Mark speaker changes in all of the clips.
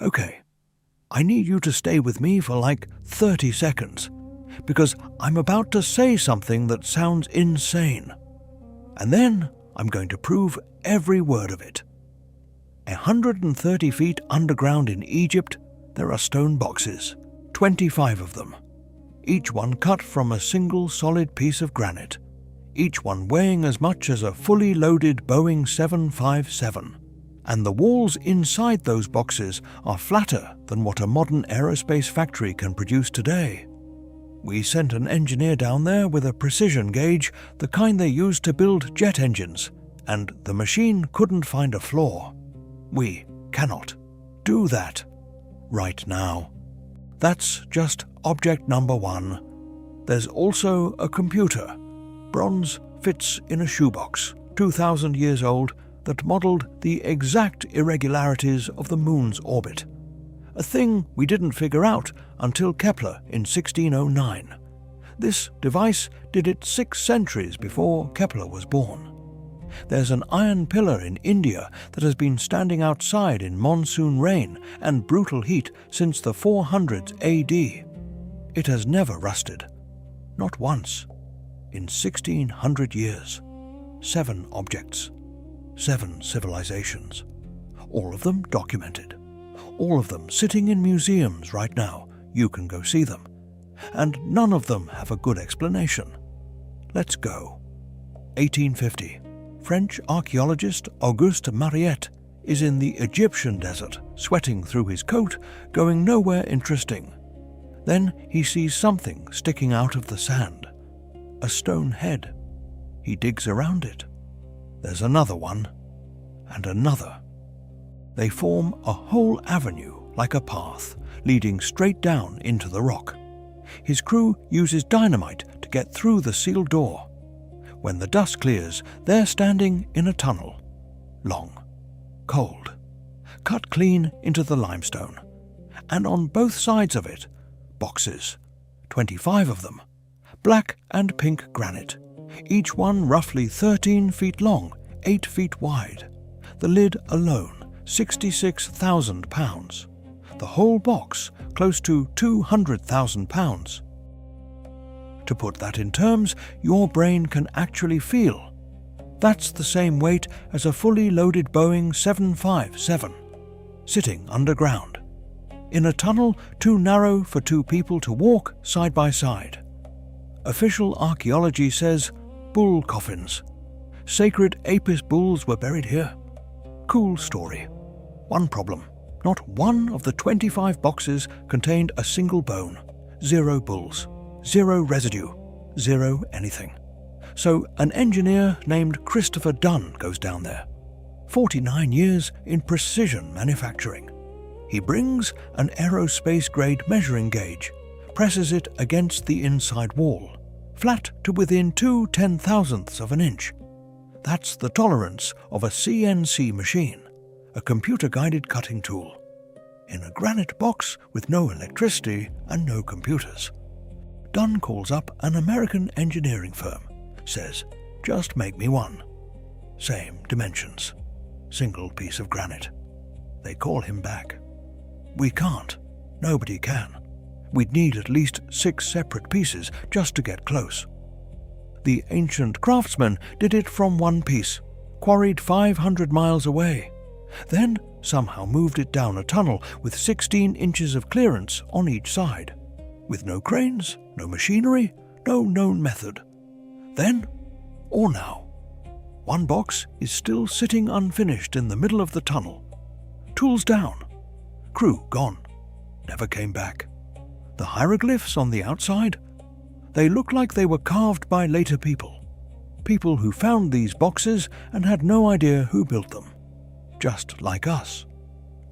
Speaker 1: Okay, I need you to stay with me for like 30 seconds, because I'm about to say something that sounds insane. And then I'm going to prove every word of it. 130 feet underground in Egypt, there are stone boxes, 25 of them, each one cut from a single solid piece of granite, each one weighing as much as a fully loaded Boeing 757. And the walls inside those boxes are flatter than what a modern aerospace factory can produce today. We sent an engineer down there with a precision gauge, the kind they use to build jet engines, and the machine couldn't find a flaw. We cannot do that right now. That's just object number one. There's also a computer. Bronze fits in a shoebox, 2,000 years old, that modeled the exact irregularities of the moon's orbit. A thing we didn't figure out until Kepler in 1609. This device did it 6 centuries before Kepler was born. There's an iron pillar in India that has been standing outside in monsoon rain and brutal heat since the 400s AD. It has never rusted. Not once. In 1,600 years. 7 objects. 7 civilizations. All of them documented. All of them sitting in museums right now. You can go see them. And none of them have a good explanation. Let's go. 1850. French archaeologist Auguste Mariette is in the Egyptian desert, sweating through his coat, going nowhere interesting. Then he sees something sticking out of the sand. A stone head. He digs around it. There's another one, and another. They form a whole avenue like a path, leading straight down into the rock. His crew uses dynamite to get through the sealed door. When the dust clears, they're standing in a tunnel. Long, cold, cut clean into the limestone. And on both sides of it, boxes, 25 of them, black and pink granite, each one roughly 13 feet long, 8 feet wide. The lid alone, 66,000 pounds. The whole box, close to 200,000 pounds. To put that in terms your brain can actually feel, that's the same weight as a fully loaded Boeing 757, sitting underground, in a tunnel too narrow for 2 people to walk side by side. Official archaeology says bull coffins. Sacred Apis bulls were buried here. Cool story. One problem. Not one of the 25 boxes contained a single bone. 0 bulls. 0 residue. 0 anything. So an engineer named Christopher Dunn goes down there. 49 years in precision manufacturing. He brings an aerospace-grade measuring gauge, presses it against the inside wall, flat to within 2/10,000ths of an inch. That's the tolerance of a CNC machine, a computer-guided cutting tool, in a granite box with no electricity and no computers. Dunn calls up an American engineering firm, says, "Just make me one." Same dimensions, single piece of granite. They call him back. "We can't. Nobody can. We'd need at least 6 separate pieces just to get close." The ancient craftsman did it from one piece, quarried 500 miles away, then somehow moved it down a tunnel with 16 inches of clearance on each side, with no cranes, no machinery, no known method. Then, or now, one box is still sitting unfinished in the middle of the tunnel. Tools down. Crew gone. Never came back. The hieroglyphs on the outside? They look like they were carved by later people. People who found these boxes and had no idea who built them. Just like us.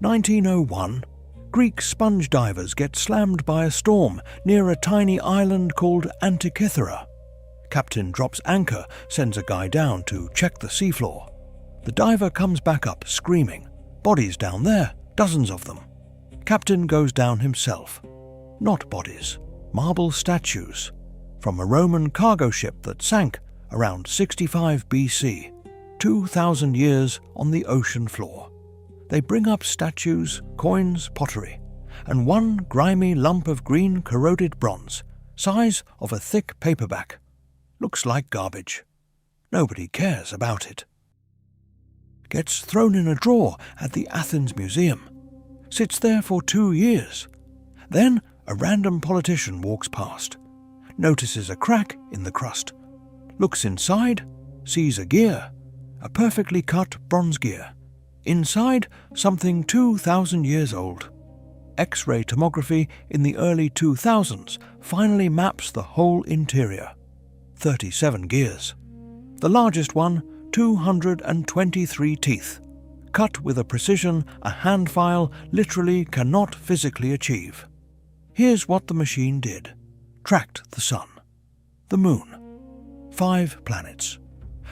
Speaker 1: 1901, Greek sponge divers get slammed by a storm near a tiny island called Antikythera. Captain drops anchor, sends a guy down to check the seafloor. The diver comes back up screaming. Bodies down there, dozens of them. Captain goes down himself. Not bodies, marble statues, from a Roman cargo ship that sank around 65 BC, 2,000 years on the ocean floor. They bring up statues, coins, pottery, and one grimy lump of green corroded bronze, size of a thick paperback. Looks like garbage. Nobody cares about it. Gets thrown in a drawer at the Athens Museum. Sits there for 2 years. Then a random politician walks past, notices a crack in the crust, looks inside, sees a gear, a perfectly cut bronze gear. Inside, something 2,000 years old. X-ray tomography in the early 2000s finally maps the whole interior. 37 gears. The largest one, 223 teeth, cut with a precision a hand file literally cannot physically achieve. Here's what the machine did. Tracked the sun, the moon, 5 planets,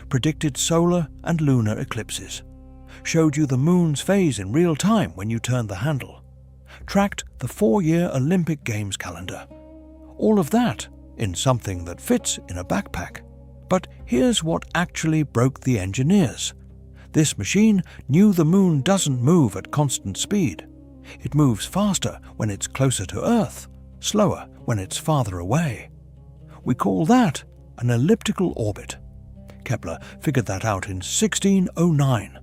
Speaker 1: predicted solar and lunar eclipses, showed you the moon's phase in real time when you turned the handle, tracked the 4-year Olympic Games calendar. All of that in something that fits in a backpack. But here's what actually broke the engineers. This machine knew the moon doesn't move at constant speed. It moves faster when it's closer to Earth, slower when it's farther away. We call that an elliptical orbit. Kepler figured that out in 1609.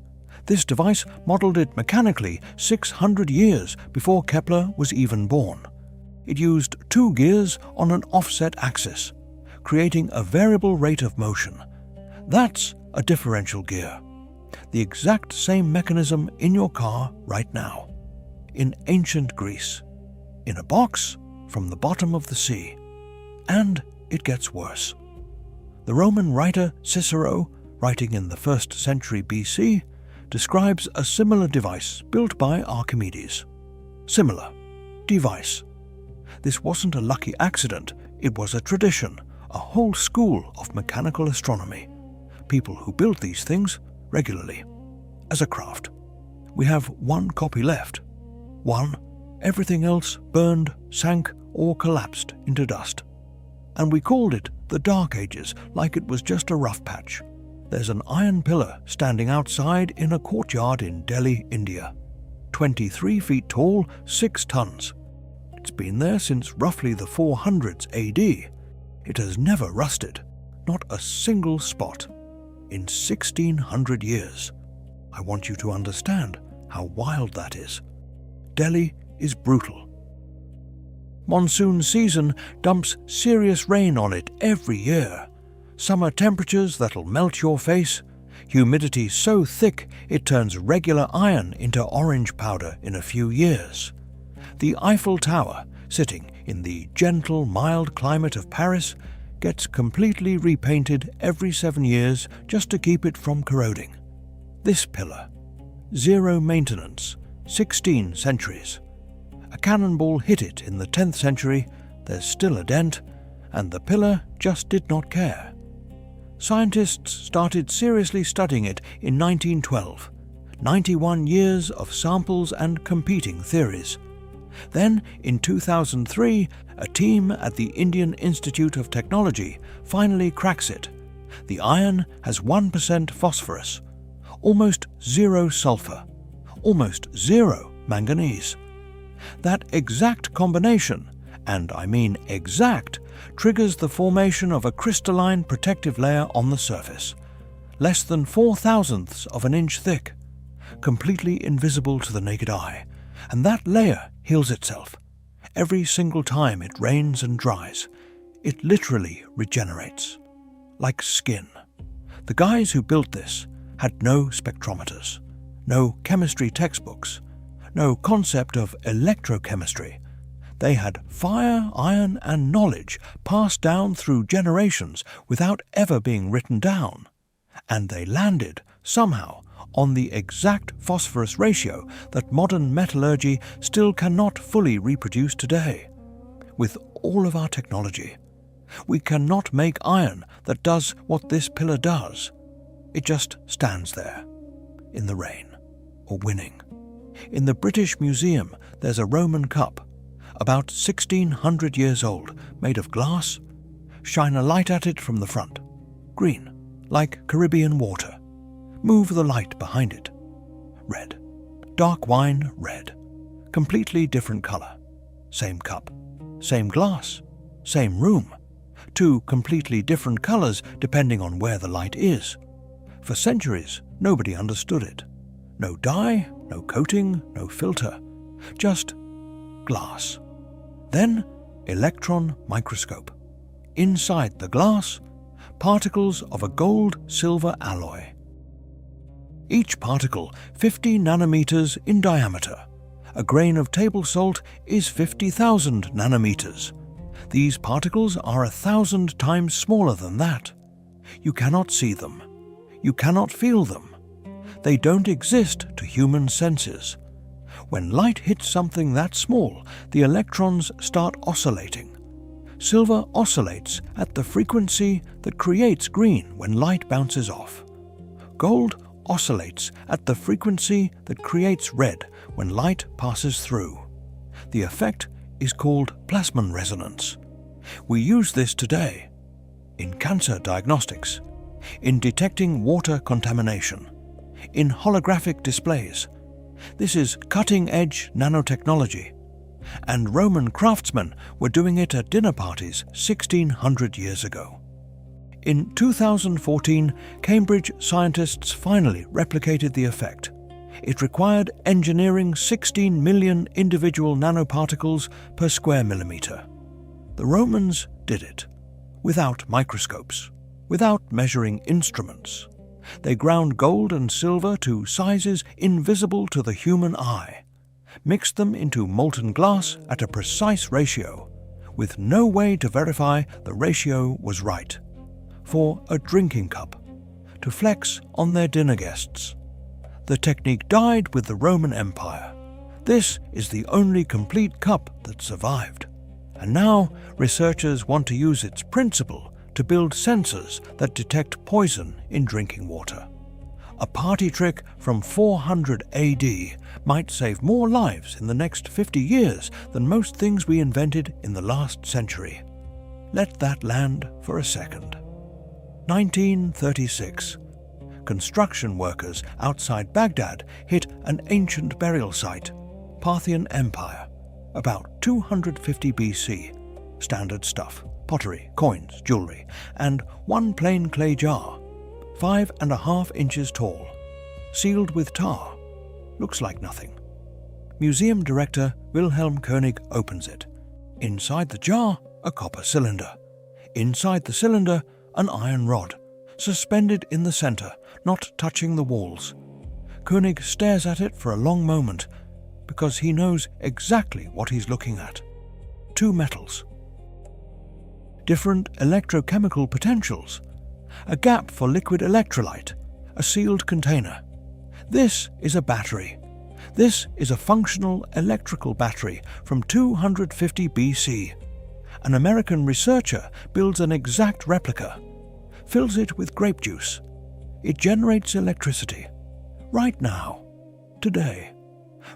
Speaker 1: This device modeled it mechanically 600 years before Kepler was even born. It used 2 gears on an offset axis, creating a variable rate of motion. That's a differential gear. The exact same mechanism in your car right now. In ancient Greece. In a box from the bottom of the sea. And it gets worse. The Roman writer Cicero, writing in the 1st century BC, describes a similar device built by Archimedes. Similar. Device. This wasn't a lucky accident, it was a tradition, a whole school of mechanical astronomy. People who built these things regularly, as a craft. We have 1 copy left. 1, everything else burned, sank, or collapsed into dust. And we called it the Dark Ages, like it was just a rough patch. There's an iron pillar standing outside in a courtyard in Delhi, India. 23 feet tall, 6 tons. It's been there since roughly the 400s AD. It has never rusted, not a single spot. In 1600 years. I want you to understand how wild that is. Delhi is brutal. Monsoon season dumps serious rain on it every year. Summer temperatures that'll melt your face. Humidity so thick it turns regular iron into orange powder in a few years. The Eiffel Tower, sitting in the gentle, mild climate of Paris, gets completely repainted every 7 years just to keep it from corroding. This pillar. 0 maintenance. 16 centuries. A cannonball hit it in the 10th century, there's still a dent, and the pillar just did not care. Scientists started seriously studying it in 1912. 91 years of samples and competing theories. Then, in 2003, a team at the Indian Institute of Technology finally cracks it. The iron has 1% phosphorus, almost 0 sulfur, almost 0 manganese. That exact combination, and I mean exact, triggers the formation of a crystalline protective layer on the surface, less than 0.004 of an inch thick, completely invisible to the naked eye, and that layer heals itself. Every single time it rains and dries, it literally regenerates. Like skin. The guys who built this had no spectrometers, no chemistry textbooks, no concept of electrochemistry. They had fire, iron, and knowledge passed down through generations without ever being written down. And they landed, somehow, on the exact phosphorus ratio that modern metallurgy still cannot fully reproduce today. With all of our technology, we cannot make iron that does what this pillar does. It just stands there, in the rain, or winning. In the British Museum, there's a Roman cup, about 1600 years old, made of glass. Shine a light at it from the front. Green, like Caribbean water. Move the light behind it. Red. dark wine, red. Completely different color. Same cup, same glass, same room. Two completely different colors depending on where the light is. For centuries, nobody understood it. No dye, no coating, no filter. Just glass. Then, electron microscope. Inside the glass, particles of a gold-silver alloy. Each particle 50 nanometers in diameter. A grain of table salt is 50,000 nanometers. These particles are 1,000 times smaller than that. You cannot see them. You cannot feel them. They don't exist to human senses. When light hits something that small, the electrons start oscillating. Silver oscillates at the frequency that creates green when light bounces off. Gold oscillates at the frequency that creates red when light passes through. The effect is called Plasmon resonance. We use this today in cancer diagnostics, in detecting water contamination, in holographic displays. This is cutting-edge nanotechnology, and Roman craftsmen were doing it at dinner parties 1600 years ago. In 2014, Cambridge scientists finally replicated the effect. It required engineering 16 million individual nanoparticles per square millimeter. The Romans did it, without microscopes, without measuring instruments. They ground gold and silver to sizes invisible to the human eye, mixed them into molten glass at a precise ratio, with no way to verify the ratio was right, for a drinking cup, to flex on their dinner guests. The technique died with the Roman Empire. This is the only complete cup that survived. And now researchers want to use its principle to build sensors that detect poison in drinking water. A party trick from 400 AD might save more lives in the next 50 years than most things we invented in the last century. Let that land for a second. 1936. Construction workers outside Baghdad hit an ancient burial site, Parthian Empire, about 250 BC. Standard stuff, pottery, coins, jewelry, and one plain clay jar, 5.5 inches tall, sealed with tar. Looks like nothing. Museum director Wilhelm Koenig opens it. Inside the jar, a copper cylinder. Inside the cylinder, an iron rod, suspended in the center, not touching the walls. Koenig stares at it for a long moment, because he knows exactly what he's looking at. Two metals. Different electrochemical potentials. A gap for liquid electrolyte. A sealed container. This is a battery. This is a functional electrical battery from 250 BC. An American researcher builds an exact replica, fills it with grape juice. It generates electricity. Right now. Today.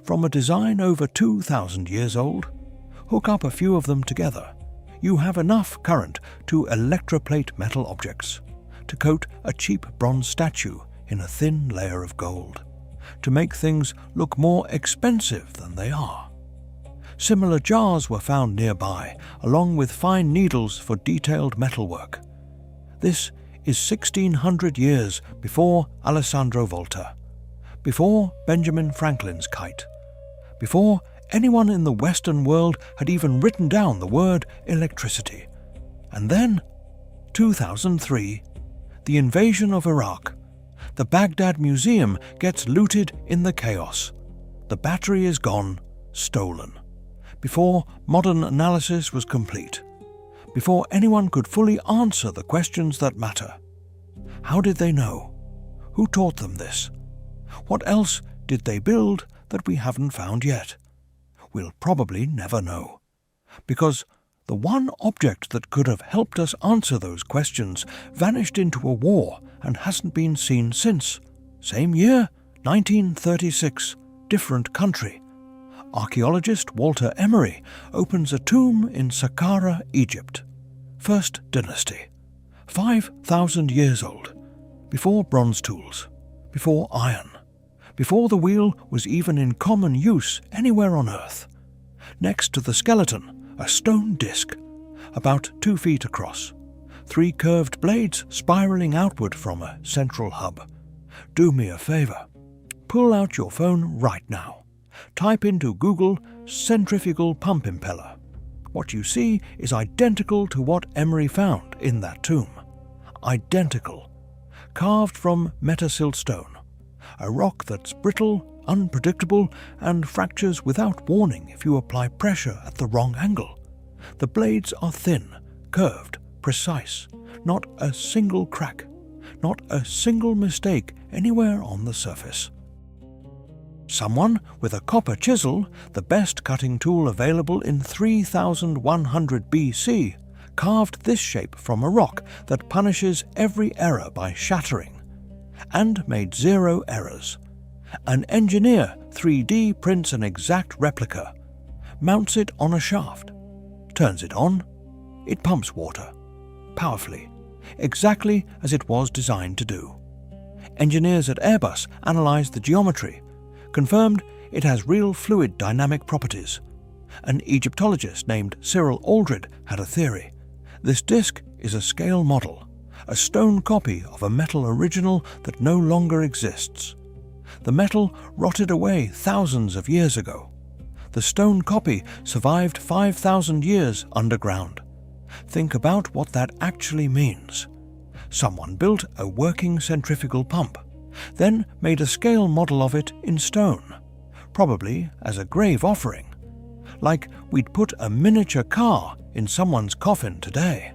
Speaker 1: From a design over 2,000 years old, hook up a few of them together. You have enough current to electroplate metal objects, to coat a cheap bronze statue in a thin layer of gold, to make things look more expensive than they are. Similar jars were found nearby, along with fine needles for detailed metalwork. This is 1,600 years before Alessandro Volta, before Benjamin Franklin's kite, before anyone in the Western world had even written down the word electricity. And then, 2003, the invasion of Iraq. The Baghdad Museum gets looted in the chaos. The battery is gone, stolen. Before modern analysis was complete. Before anyone could fully answer the questions that matter. How did they know? Who taught them this? What else did they build that we haven't found yet? We'll probably never know. Because the one object that could have helped us answer those questions vanished into a war and hasn't been seen since. Same year, 1936, different country. Archaeologist Walter Emery opens a tomb in Saqqara, Egypt. First dynasty. 5,000 years old. Before bronze tools. Before iron. before the wheel was even in common use anywhere on Earth. Next to the skeleton, a stone disc, about 2 feet across, 3 curved blades spiraling outward from a central hub. Do me a favor. Pull out your phone right now. Type into Google centrifugal pump impeller. What you see is identical to what Emery found in that tomb. Identical. Carved from metasilt stone, a rock that's brittle, unpredictable, and fractures without warning if you apply pressure at the wrong angle. The blades are thin, curved, precise, not a single crack, not a single mistake anywhere on the surface. Someone with a copper chisel, the best cutting tool available in 3100 BC, carved this shape from a rock that punishes every error by shattering, and made 0 errors. An engineer 3D prints an exact replica, mounts it on a shaft, turns it on, it pumps water, powerfully, exactly as it was designed to do. Engineers at Airbus analysed the geometry, confirmed it has real fluid dynamic properties. An Egyptologist named Cyril Aldred had a theory. This disc is a scale model, a stone copy of a metal original that no longer exists. The metal rotted away thousands of years ago. The stone copy survived 5,000 years underground. Think about what that actually means. Someone built a working centrifugal pump, then made a scale model of it in stone, probably as a grave offering, like we'd put a miniature car in someone's coffin today.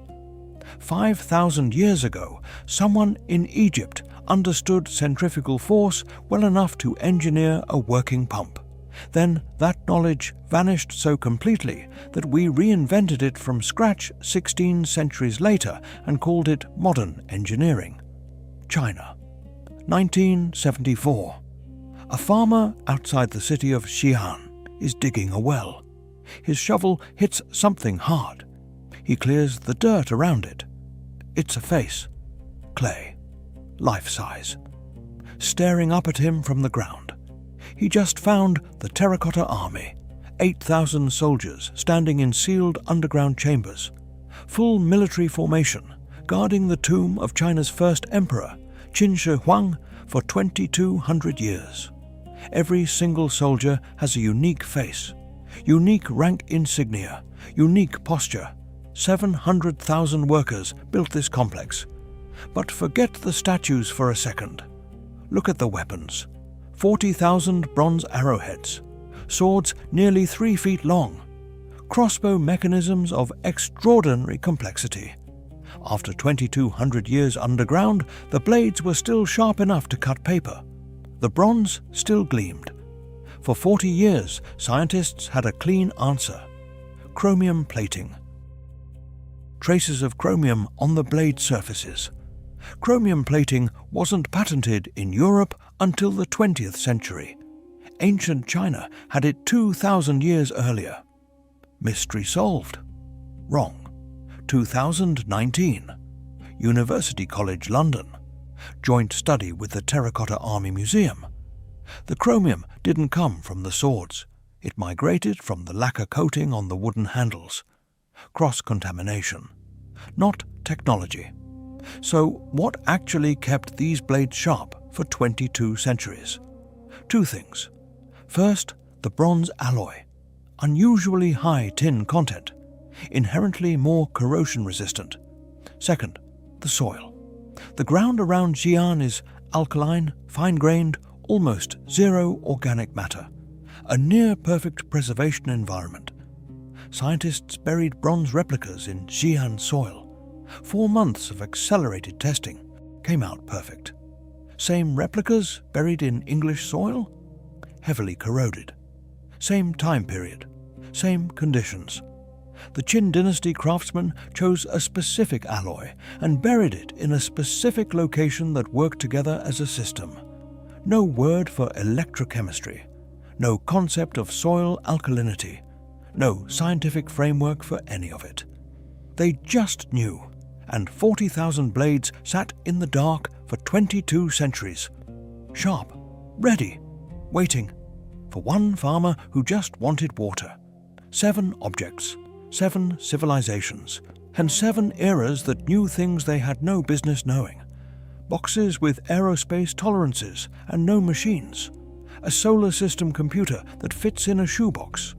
Speaker 1: 5,000 years ago, someone in Egypt understood centrifugal force well enough to engineer a working pump. Then that knowledge vanished so completely that we reinvented it from scratch 16 centuries later and called it modern engineering. China. 1974. A farmer outside the city of Xi'an is digging a well. His shovel hits something hard. He clears the dirt around it. It's a face. Clay. Life-size. Staring up at him from the ground. He just found the Terracotta Army, 8,000 soldiers standing in sealed underground chambers, full military formation, guarding the tomb of China's first emperor, Qin Shi Huang, for 2,200 years. Every single soldier has a unique face, unique rank insignia, unique posture. 700,000 workers built this complex. But forget the statues for a second. Look at the weapons. 40,000 bronze arrowheads, swords nearly 3 feet long, crossbow mechanisms of extraordinary complexity. After 2,200 years underground, the blades were still sharp enough to cut paper. The bronze still gleamed. For 40 years, scientists had a clean answer: chromium plating. Traces of chromium on the blade surfaces. Chromium plating wasn't patented in Europe until the 20th century. Ancient China had it 2,000 years earlier. Mystery solved. Wrong. 2019. University College London. Joint study with the Terracotta Army Museum. The chromium didn't come from the swords. It migrated from the lacquer coating on the wooden handles. Cross-contamination. Not technology. So what actually kept these blades sharp for 22 centuries? 2 things. First, the bronze alloy. Unusually high tin content. Inherently more corrosion resistant. Second, the soil. The ground around Xi'an is alkaline, fine-grained, almost zero organic matter. A near-perfect preservation environment. Scientists buried bronze replicas in Xi'an soil. 4 months of accelerated testing came out perfect. Same replicas buried in English soil? Heavily corroded. Same time period. Same conditions. The Qin dynasty craftsmen chose a specific alloy and buried it in a specific location that worked together as a system. No word for electrochemistry. No concept of soil alkalinity. No scientific framework for any of it. They just knew, and 40,000 blades sat in the dark for 22 centuries. Sharp, ready, waiting, for one farmer who just wanted water. 7 objects, 7 civilizations, and 7 eras that knew things they had no business knowing. Boxes with aerospace tolerances and no machines. A solar system computer that fits in a shoebox.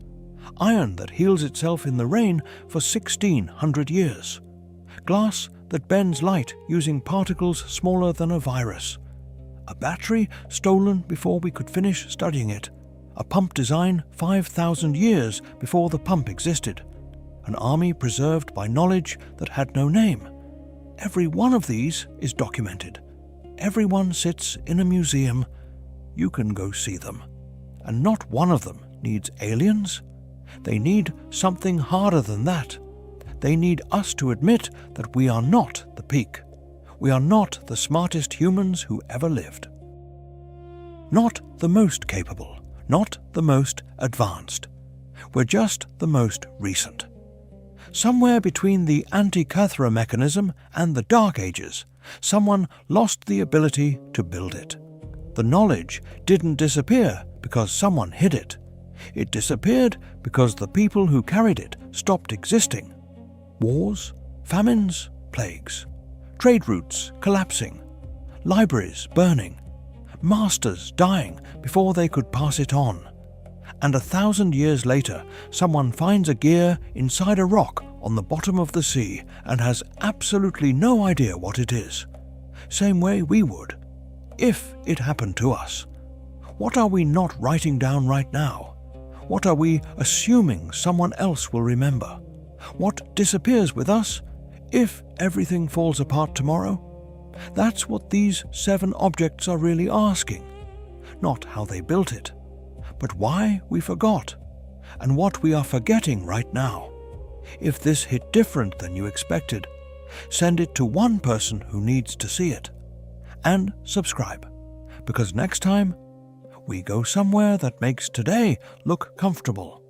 Speaker 1: Iron that heals itself in the rain for 1600 years. Glass that bends light using particles smaller than a virus. A battery stolen before we could finish studying it. A pump design 5,000 years before the pump existed. An army preserved by knowledge that had no name. Every one of these is documented. Everyone sits in a museum. You can go see them. And not one of them needs aliens. They need something harder than that. They need us to admit that we are not the peak. We are not the smartest humans who ever lived. Not the most capable, not the most advanced. We're just the most recent. Somewhere between the Antikythera mechanism and the Dark Ages, someone lost the ability to build it. The knowledge didn't disappear because someone hid it. It disappeared because the people who carried it stopped existing. Wars, famines, plagues, trade routes collapsing, libraries burning, masters dying before they could pass it on. And 1,000 years later, someone finds a gear inside a rock on the bottom of the sea and has absolutely no idea what it is. Same way we would, if it happened to us. What are we not writing down right now? What are we assuming someone else will remember? What disappears with us if everything falls apart tomorrow? That's what these 7 objects are really asking. Not how they built it, but why we forgot, and what we are forgetting right now. If this hit different than you expected, send it to one person who needs to see it. And subscribe, because next time we go somewhere that makes today look comfortable.